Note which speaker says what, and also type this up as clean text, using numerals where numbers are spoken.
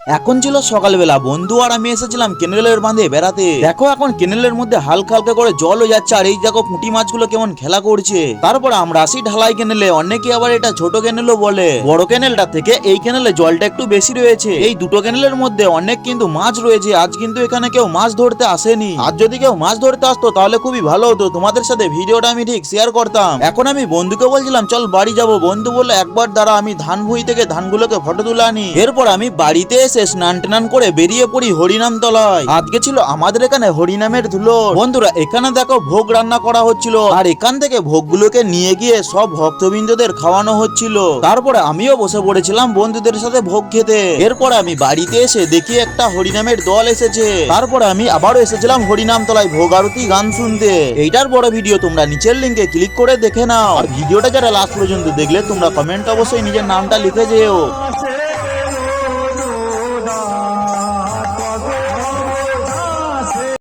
Speaker 1: এখন ছিল সকালবেলা, বন্ধু আর আমি এসেছিলাম কেনেলের বাঁধে বেড়াতে। দেখো এখন কেনেলের মধ্যে হালকা হালকা করে জলও যাচ্ছে, আর এই দেখো পুঁটি মাছগুলো কেমন খেলা করছে। তারপর আমরা আসি ঢালাই কেনেলে, অনেকে আবার এটা ছোট কেনেলও বলে। বড় কেনেলটা থেকে এই কেনেলে জলটা একটু বেশি রয়েছে। এই দুটো কেনেলের মধ্যে অনেক কিন্তু মাছ রয়েছে। আজ কিন্তু এখানে কেউ মাছ ধরতে আসেনি। আজ যদি কেউ মাছ ধরতে আসতো তাহলে খুবই ভালো হতো, তোমাদের সাথে ভিডিওটা আমি ঠিক শেয়ার করতাম। এখন আমি বন্ধুকে বলছিলাম চল বাড়ি যাব, বন্ধু বললো একবার দাঁড়া, আমি ধান ভুঁই থেকে ধানগুলোকে ফটো তুলে আনি। এরপর আমি বাড়িতে এসে স্নান টান করে বেরিয়ে পড়ি হরিনাম তলায়। আজকে ছিল আমাদের এখানে হরিনামের ধুলো। বন্ধুরা এখানে দেখো ভোগ রান্না করা হচ্ছিল, আর এখান থেকে ভোগগুলোকে নিয়ে গিয়ে সব ভক্তবৃন্দদের খাওয়ানো হচ্ছিল। তারপরে আমিও বসে পড়েছিলাম বন্ধুদের সাথে ভোগ খেতে। এরপর আমি বাড়িতে এসে দেখি একটা হরিনামের দল এসেছে। তারপরে আমি আবারও এসেছিলাম হরিনাম তলায় ভোগ আরতি গান শুনতে। এইটার বড় ভিডিও তোমরা নিচের লিঙ্কে ক্লিক করে দেখে নাও। আর ভিডিওটা যারা লাস্ট পর্যন্ত দেখলে তোমরা কমেন্ট অবশ্যই নিজের নামটা লিখে যেও।